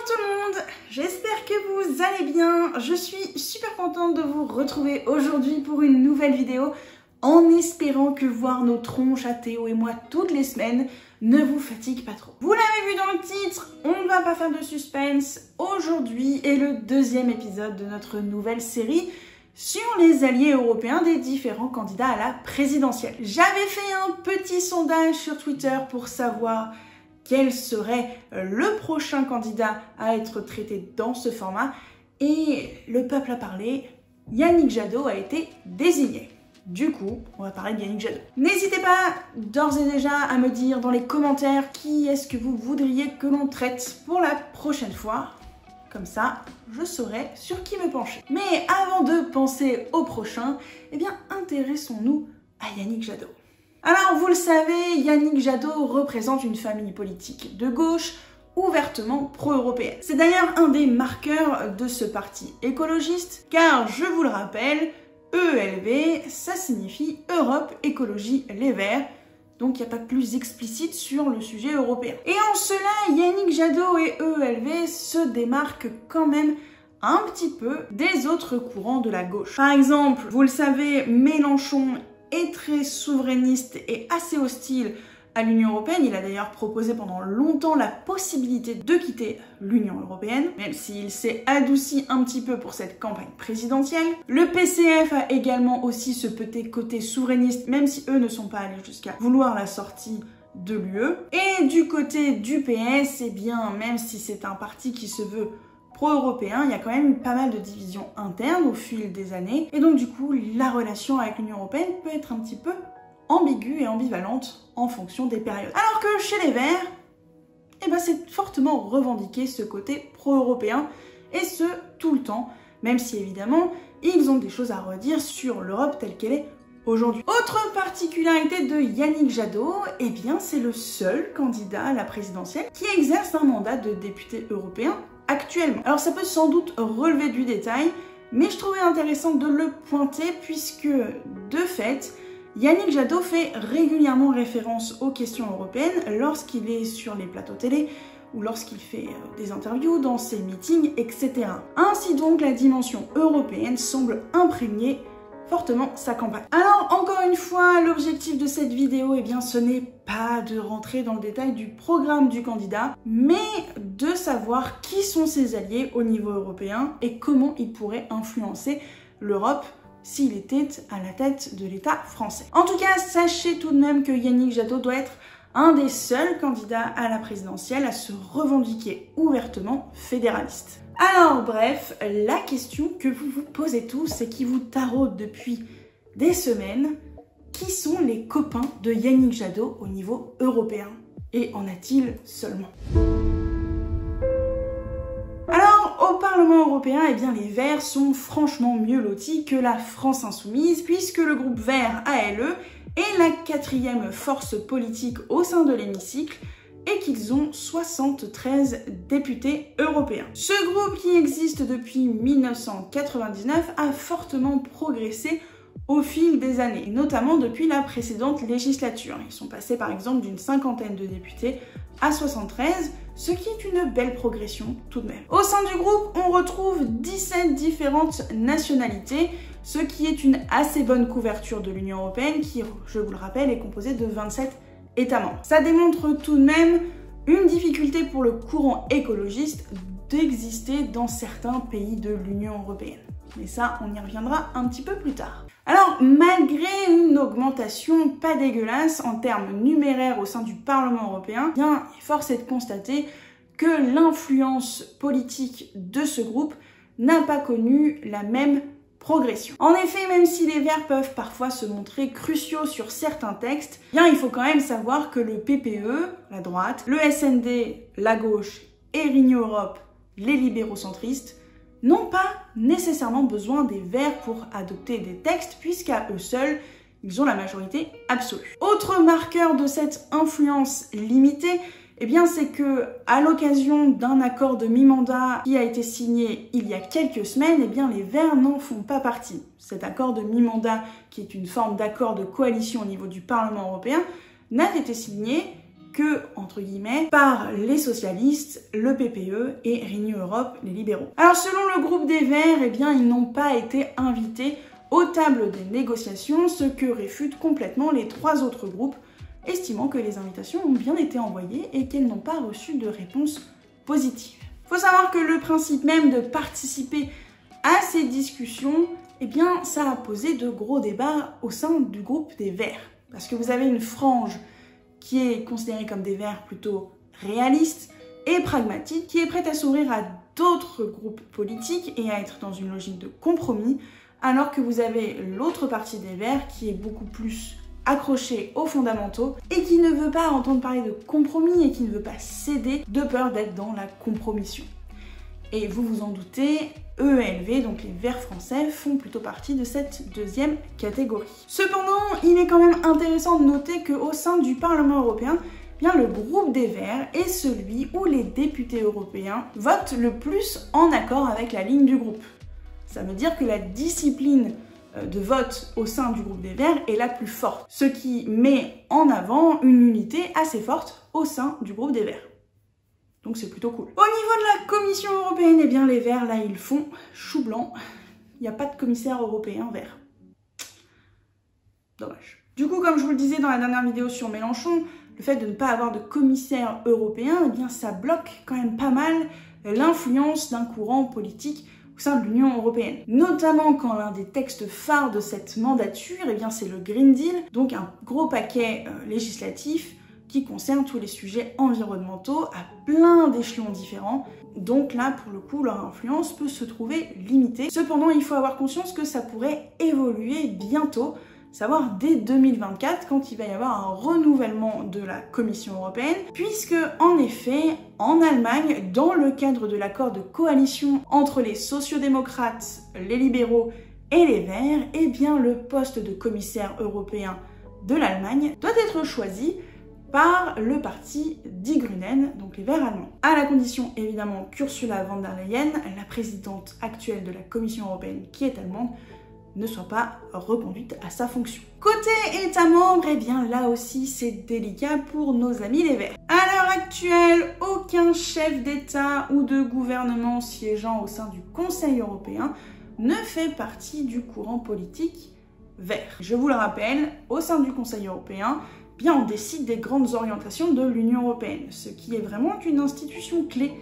tout le monde, j'espère que vous allez bien. Je suis super contente de vous retrouver aujourd'hui pour une nouvelle vidéo en espérant que voir nos tronches à Théo et moi toutes les semaines ne vous fatigue pas trop. Vous l'avez vu dans le titre, on ne va pas faire de suspense. Aujourd'hui est le deuxième épisode de notre nouvelle série sur les alliés européens des différents candidats à la présidentielle. J'avais fait un petit sondage sur Twitter pour savoir quel serait le prochain candidat à être traité dans ce format et le peuple a parlé, Yannick Jadot a été désigné. Du coup, on va parler de Yannick Jadot. N'hésitez pas d'ores et déjà à me dire dans les commentaires qui est-ce que vous voudriez que l'on traite pour la prochaine fois. Comme ça, je saurai sur qui me pencher. Mais avant de penser au prochain, eh bien, intéressons-nous à Yannick Jadot. Alors, vous le savez, Yannick Jadot représente une famille politique de gauche ouvertement pro-européenne. C'est d'ailleurs un des marqueurs de ce parti écologiste, car je vous le rappelle, EELV, ça signifie Europe Écologie Les Verts, donc il n'y a pas plus explicite sur le sujet européen. Et en cela, Yannick Jadot et EELV se démarquent quand même un petit peu des autres courants de la gauche. Par exemple, vous le savez, Mélenchon est très souverainiste et assez hostile à l'Union européenne. Il a d'ailleurs proposé pendant longtemps la possibilité de quitter l'Union européenne, même s'il s'est adouci un petit peu pour cette campagne présidentielle. Le PCF a également aussi ce petit côté souverainiste, même si eux ne sont pas allés jusqu'à vouloir la sortie de l'UE. Et du côté du PS, eh bien, même si c'est un parti qui se veut pro-européen, il y a quand même pas mal de divisions internes au fil des années. Et donc du coup, la relation avec l'Union européenne peut être un petit peu ambiguë et ambivalente en fonction des périodes. Alors que chez les Verts, eh ben c'est fortement revendiqué ce côté pro-européen, et ce, tout le temps, même si évidemment, ils ont des choses à redire sur l'Europe telle qu'elle est aujourd'hui. Autre particularité de Yannick Jadot, eh bien c'est le seul candidat à la présidentielle qui exerce un mandat de député européen actuellement. Alors ça peut sans doute relever du détail, mais je trouvais intéressant de le pointer puisque, de fait, Yannick Jadot fait régulièrement référence aux questions européennes lorsqu'il est sur les plateaux télé ou lorsqu'il fait des interviews, dans ses meetings, etc. Ainsi donc, la dimension européenne semble imprégner fortement sa campagne. Alors, encore une fois, l'objectif de cette vidéo, eh bien, ce n'est pas de rentrer dans le détail du programme du candidat, mais de savoir qui sont ses alliés au niveau européen et comment ils pourraient influencer l'Europe s'il était à la tête de l'État français. En tout cas, sachez tout de même que Yannick Jadot doit être un des seuls candidats à la présidentielle à se revendiquer ouvertement fédéraliste. Alors bref, la question que vous vous posez tous et qui vous taraude depuis des semaines, qui sont les copains de Yannick Jadot au niveau européen? Et en a-t-il seulement? Alors, au Parlement européen, eh bien, les Verts sont franchement mieux lotis que la France insoumise, puisque le groupe Vert ALE est la quatrième force politique au sein de l'hémicycle, et qu'ils ont 73 députés européens. Ce groupe, qui existe depuis 1999, a fortement progressé au fil des années, notamment depuis la précédente législature. Ils sont passés par exemple d'une cinquantaine de députés à 73, ce qui est une belle progression tout de même. Au sein du groupe, on retrouve 17 différentes nationalités, ce qui est une assez bonne couverture de l'Union européenne qui, je vous le rappelle, est composée de 27 États membres. Ça démontre tout de même une difficulté pour le courant écologiste d'exister dans certains pays de l'Union européenne. Mais ça, on y reviendra un petit peu plus tard. Alors, malgré une augmentation pas dégueulasse en termes numéraires au sein du Parlement européen, bien, force est de constater que l'influence politique de ce groupe n'a pas connu la même progression. En effet, même si les Verts peuvent parfois se montrer cruciaux sur certains textes, bien il faut quand même savoir que le PPE, la droite, le SND, la gauche, et Renew Europe, les libéraux centristes, n'ont pas nécessairement besoin des Verts pour adopter des textes, puisqu'à eux seuls, ils ont la majorité absolue. Autre marqueur de cette influence limitée, eh bien, c'est que, à l'occasion d'un accord de mi-mandat qui a été signé il y a quelques semaines, eh bien, les Verts n'en font pas partie. Cet accord de mi-mandat, qui est une forme d'accord de coalition au niveau du Parlement européen, n'a été signé que, entre guillemets, par les socialistes, le PPE et Renew Europe, les libéraux. Alors selon le groupe des Verts, eh bien ils n'ont pas été invités aux tables des négociations, ce que réfutent complètement les 3 autres groupes, estimant que les invitations ont bien été envoyées et qu'elles n'ont pas reçu de réponse positive. Il faut savoir que le principe même de participer à ces discussions, eh bien ça a posé de gros débats au sein du groupe des Verts. Parce que vous avez une frange qui est considérée comme des Verts plutôt réalistes et pragmatiques, qui est prête à s'ouvrir à d'autres groupes politiques et à être dans une logique de compromis, alors que vous avez l'autre partie des Verts qui est beaucoup plus accrochée aux fondamentaux et qui ne veut pas entendre parler de compromis et qui ne veut pas céder de peur d'être dans la compromission. Et vous vous en doutez, EELV, donc les Verts français, font plutôt partie de cette deuxième catégorie. Cependant, il est quand même intéressant de noter qu'au sein du Parlement européen, bien le groupe des Verts est celui où les députés européens votent le plus en accord avec la ligne du groupe. Ça veut dire que la discipline de vote au sein du groupe des Verts est la plus forte, ce qui met en avant une unité assez forte au sein du groupe des Verts. Donc c'est plutôt cool. Au niveau de la Commission européenne, eh bien les Verts, là, ils font chou blanc. Il n'y a pas de commissaire européen vert. Dommage. Du coup, comme je vous le disais dans la dernière vidéo sur Mélenchon, le fait de ne pas avoir de commissaire européen, eh bien ça bloque quand même pas mal l'influence d'un courant politique au sein de l'Union européenne. Notamment quand l'un des textes phares de cette mandature, eh bien c'est le Green Deal, donc un gros paquet législatif qui concerne tous les sujets environnementaux à plein d'échelons différents. Donc là, pour le coup, leur influence peut se trouver limitée. Cependant, il faut avoir conscience que ça pourrait évoluer bientôt, savoir dès 2024, quand il va y avoir un renouvellement de la Commission européenne, puisque en effet, en Allemagne, dans le cadre de l'accord de coalition entre les sociodémocrates, les libéraux et les Verts, eh bien le poste de commissaire européen de l'Allemagne doit être choisi par le parti Die Grünen, donc les Verts allemands. À la condition évidemment qu'Ursula von der Leyen, la présidente actuelle de la Commission européenne qui est allemande, ne soit pas reconduite à sa fonction. Côté États membres, eh bien là aussi c'est délicat pour nos amis les Verts. À l'heure actuelle, aucun chef d'État ou de gouvernement siégeant au sein du Conseil européen ne fait partie du courant politique vert. Je vous le rappelle, au sein du Conseil européen, bien on décide des grandes orientations de l'Union européenne, ce qui est vraiment une institution clé.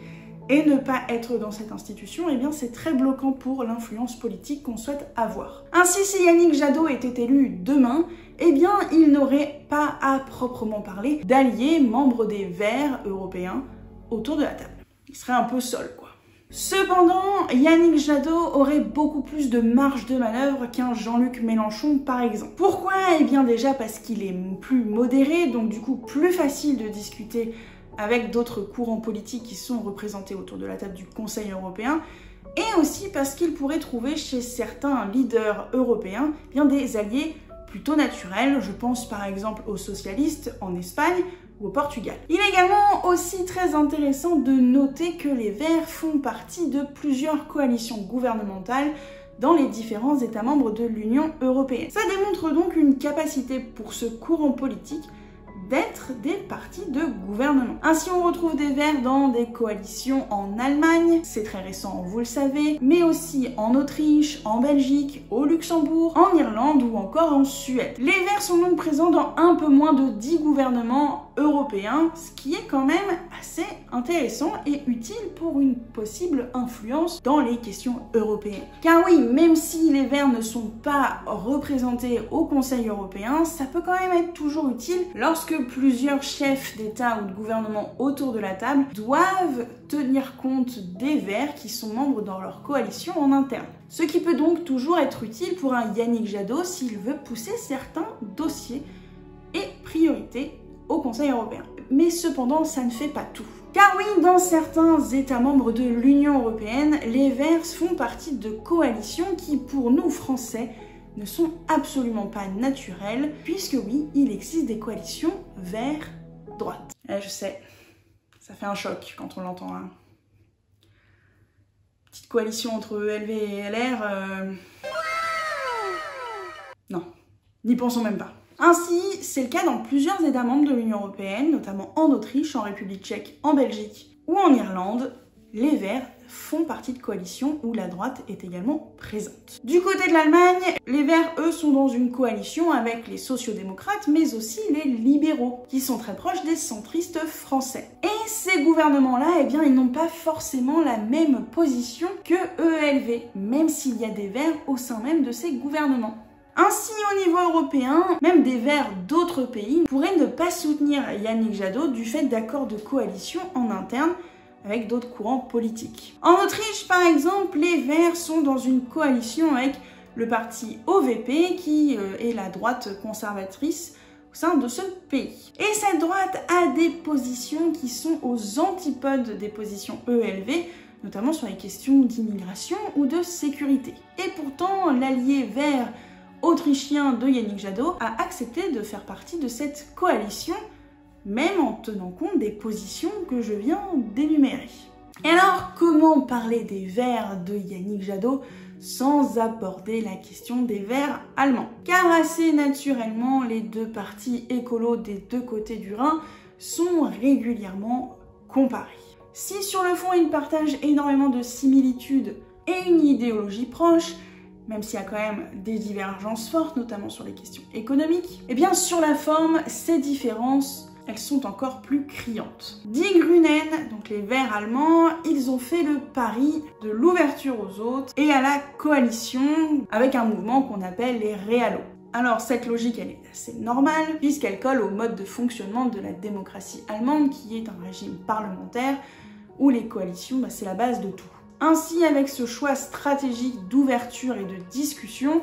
Et ne pas être dans cette institution, eh bien c'est très bloquant pour l'influence politique qu'on souhaite avoir. Ainsi, si Yannick Jadot était élu demain, eh bien il n'aurait pas à proprement parler d'alliés membres des Verts européens autour de la table. Il serait un peu seul, quoi. Cependant, Yannick Jadot aurait beaucoup plus de marge de manœuvre qu'un Jean-Luc Mélenchon par exemple. Pourquoi? Eh bien déjà parce qu'il est plus modéré, donc du coup plus facile de discuter avec d'autres courants politiques qui sont représentés autour de la table du Conseil européen, et aussi parce qu'il pourrait trouver chez certains leaders européens bien des alliés plutôt naturels. Je pense par exemple aux socialistes en Espagne ou au Portugal. Il est également aussi très intéressant de noter que les Verts font partie de plusieurs coalitions gouvernementales dans les différents États membres de l'Union européenne. Ça démontre donc une capacité pour ce courant politique d'être des partis de gouvernement. Ainsi, on retrouve des Verts dans des coalitions en Allemagne, c'est très récent, vous le savez, mais aussi en Autriche, en Belgique, au Luxembourg, en Irlande ou encore en Suède. Les Verts sont donc présents dans un peu moins de 10 gouvernements européens, ce qui est quand même assez intéressant et utile pour une possible influence dans les questions européennes. Car oui, même si les Verts ne sont pas représentés au Conseil européen, ça peut quand même être toujours utile lorsque plusieurs chefs d'État ou de gouvernement autour de la table doivent tenir compte des Verts qui sont membres dans leur coalition en interne. Ce qui peut donc toujours être utile pour un Yannick Jadot s'il veut pousser certains dossiers et priorités au Conseil européen. Mais cependant, ça ne fait pas tout. Car oui, dans certains États membres de l'Union européenne, les Verts font partie de coalitions qui, pour nous Français, ne sont absolument pas naturelles, puisque oui, il existe des coalitions Verts-droite. Je sais, ça fait un choc quand on l'entend. Hein. Petite coalition entre ELV et LR... Non, n'y pensons même pas. Ainsi, c'est le cas dans plusieurs États membres de l'Union européenne, notamment en Autriche, en République tchèque, en Belgique ou en Irlande. Les Verts font partie de coalitions où la droite est également présente. Du côté de l'Allemagne, les Verts, eux, sont dans une coalition avec les sociodémocrates, mais aussi les libéraux, qui sont très proches des centristes français. Et ces gouvernements-là, eh bien, ils n'ont pas forcément la même position que EELV, même s'il y a des Verts au sein même de ces gouvernements. Ainsi, au niveau européen, même des Verts d'autres pays pourraient ne pas soutenir Yannick Jadot du fait d'accords de coalition en interne avec d'autres courants politiques. En Autriche, par exemple, les Verts sont dans une coalition avec le parti OVP, qui est la droite conservatrice au sein de ce pays. Et cette droite a des positions qui sont aux antipodes des positions EELV, notamment sur les questions d'immigration ou de sécurité. Et pourtant, l'allié vert autrichien de Yannick Jadot a accepté de faire partie de cette coalition, même en tenant compte des positions que je viens d'énumérer. Et alors, comment parler des Verts de Yannick Jadot sans aborder la question des Verts allemands? Car assez naturellement, les deux partis écolos des deux côtés du Rhin sont régulièrement comparés. Si sur le fond, ils partagent énormément de similitudes et une idéologie proche, même s'il y a quand même des divergences fortes, notamment sur les questions économiques, et bien sur la forme, ces différences, elles sont encore plus criantes. Die Grünen, donc les Verts allemands, ils ont fait le pari de l'ouverture aux autres et à la coalition avec un mouvement qu'on appelle les Réalos. Alors cette logique, elle est assez normale, puisqu'elle colle au mode de fonctionnement de la démocratie allemande, qui est un régime parlementaire où les coalitions, c'est la base de tout. Ainsi, avec ce choix stratégique d'ouverture et de discussion,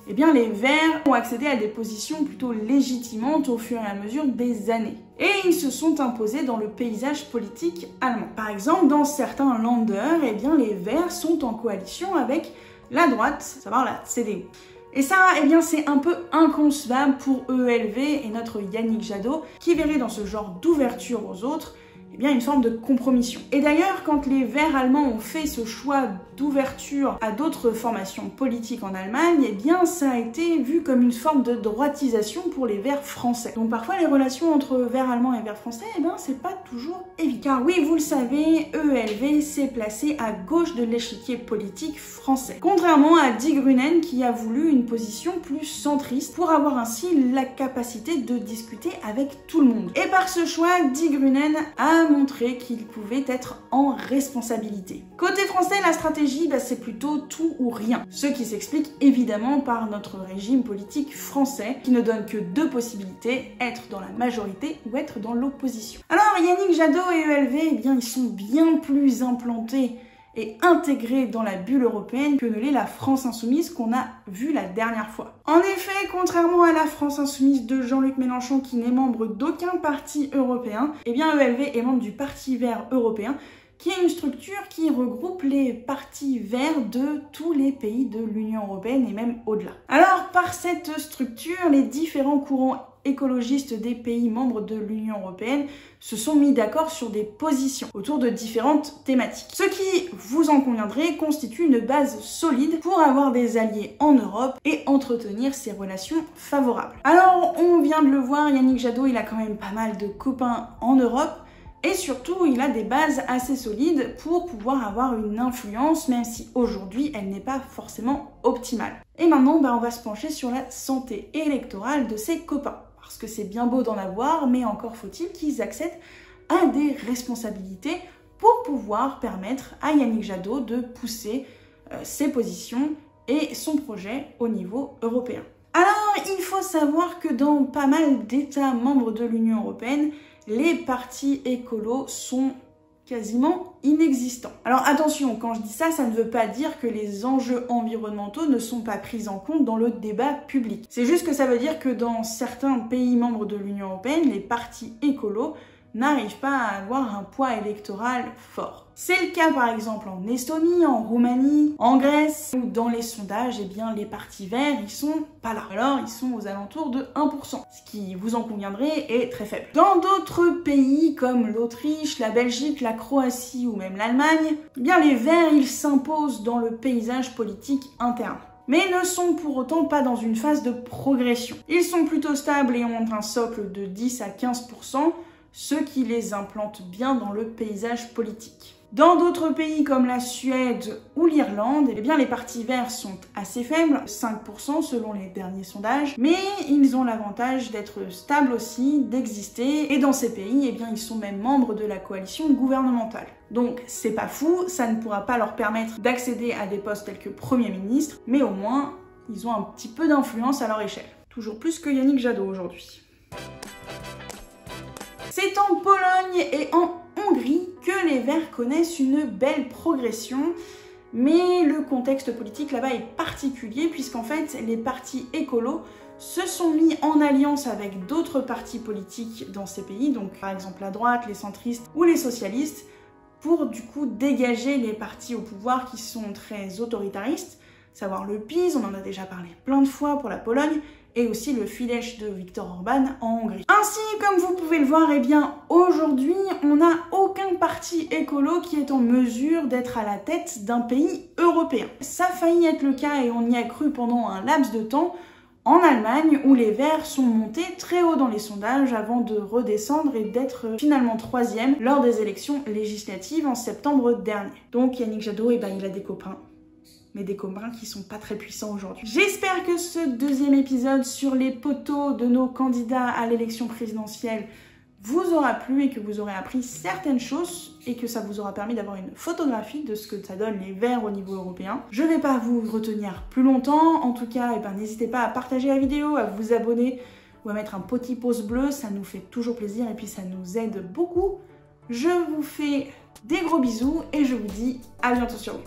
eh bien les Verts ont accédé à des positions plutôt légitimantes au fur et à mesure des années. Et ils se sont imposés dans le paysage politique allemand. Par exemple, dans certains Länder, eh bien les Verts sont en coalition avec la droite, à savoir la CDU. Et ça, eh bien, c'est un peu inconcevable pour EELV et notre Yannick Jadot, qui verrait dans ce genre d'ouverture aux autres, eh bien, une forme de compromission. Et d'ailleurs, quand les Verts allemands ont fait ce choix d'ouverture à d'autres formations politiques en Allemagne, eh bien, ça a été vu comme une forme de droitisation pour les Verts français. Donc parfois, les relations entre Verts allemands et Verts français, eh bien, c'est pas toujours évident. Car oui, vous le savez, EELV s'est placé à gauche de l'échiquier politique français. Contrairement à Die Grünen, qui a voulu une position plus centriste pour avoir ainsi la capacité de discuter avec tout le monde. Et par ce choix, Die Grünen a montré qu'il pouvait être en responsabilité. Côté français, la stratégie, c'est plutôt tout ou rien. Ce qui s'explique évidemment par notre régime politique français, qui ne donne que deux possibilités, être dans la majorité ou être dans l'opposition. Alors Yannick Jadot et EELV, eh bien, ils sont bien plus implantés et intégrés dans la bulle européenne que ne l'est la France Insoumise qu'on a vue la dernière fois. En effet, contrairement à la France Insoumise de Jean-Luc Mélenchon qui n'est membre d'aucun parti européen, eh bien EELV est membre du Parti vert européen, qui est une structure qui regroupe les partis verts de tous les pays de l'Union européenne et même au-delà. Alors, par cette structure, les différents courants écologistes des pays membres de l'Union européenne se sont mis d'accord sur des positions autour de différentes thématiques. Ce qui, vous en conviendrez, constitue une base solide pour avoir des alliés en Europe et entretenir ces relations favorables. Alors, on vient de le voir, Yannick Jadot, il a quand même pas mal de copains en Europe. Et surtout, il a des bases assez solides pour pouvoir avoir une influence, même si aujourd'hui, elle n'est pas forcément optimale. Et maintenant, on va se pencher sur la santé électorale de ses copains. Parce que c'est bien beau d'en avoir, mais encore faut-il qu'ils accèdent à des responsabilités pour pouvoir permettre à Yannick Jadot de pousser ses positions et son projet au niveau européen. Alors, il faut savoir que dans pas mal d'États membres de l'Union européenne, les partis écolos sont quasiment inexistants. Alors attention, quand je dis ça, ça ne veut pas dire que les enjeux environnementaux ne sont pas pris en compte dans le débat public. C'est juste que ça veut dire que dans certains pays membres de l'Union européenne, les partis écolos n'arrivent pas à avoir un poids électoral fort. C'est le cas par exemple en Estonie, en Roumanie, en Grèce, où dans les sondages, eh bien, les partis verts, ils sont pas là. Alors, ils sont aux alentours de 1%, ce qui, vous en conviendrez, est très faible. Dans d'autres pays comme l'Autriche, la Belgique, la Croatie ou même l'Allemagne, eh bien, les verts, ils s'imposent dans le paysage politique interne. mais ne sont pour autant pas dans une phase de progression. Ils sont plutôt stables et ont un socle de 10 à 15%, ce qui les implante bien dans le paysage politique. Dans d'autres pays comme la Suède ou l'Irlande, eh bien les partis verts sont assez faibles, 5% selon les derniers sondages, mais ils ont l'avantage d'être stables aussi, d'exister, et dans ces pays, eh bien ils sont même membres de la coalition gouvernementale. Donc c'est pas fou, ça ne pourra pas leur permettre d'accéder à des postes tels que Premier ministre, mais au moins, ils ont un petit peu d'influence à leur échelle. Toujours plus que Yannick Jadot aujourd'hui. C'est en Pologne et en Hongrie que les Verts connaissent une belle progression, mais le contexte politique là-bas est particulier puisqu'en fait les partis écolos se sont mis en alliance avec d'autres partis politiques dans ces pays, donc par exemple la droite, les centristes ou les socialistes, pour du coup dégager les partis au pouvoir qui sont très autoritaristes, savoir le PiS, on en a déjà parlé plein de fois pour la Pologne, et aussi le Fidesz de Viktor Orban en Hongrie. Ainsi, comme vous pouvez le voir, eh bien aujourd'hui, on n'a aucun parti écolo qui est en mesure d'être à la tête d'un pays européen. Ça a failli être le cas et on y a cru pendant un laps de temps en Allemagne, où les Verts sont montés très haut dans les sondages avant de redescendre et d'être finalement 3e lors des élections législatives en septembre dernier. Donc Yannick Jadot, eh ben, il a des copains, mais des copains qui sont pas très puissants aujourd'hui. J'espère que ce deuxième épisode sur les poteaux de nos candidats à l'élection présidentielle vous aura plu et que vous aurez appris certaines choses et que ça vous aura permis d'avoir une photographie de ce que ça donne les Verts au niveau européen. Je vais pas vous retenir plus longtemps, en tout cas, n'hésitez pas à partager la vidéo, à vous abonner ou à mettre un petit pouce bleu, ça nous fait toujours plaisir et puis ça nous aide beaucoup. Je vous fais des gros bisous et je vous dis à bientôt sur Web.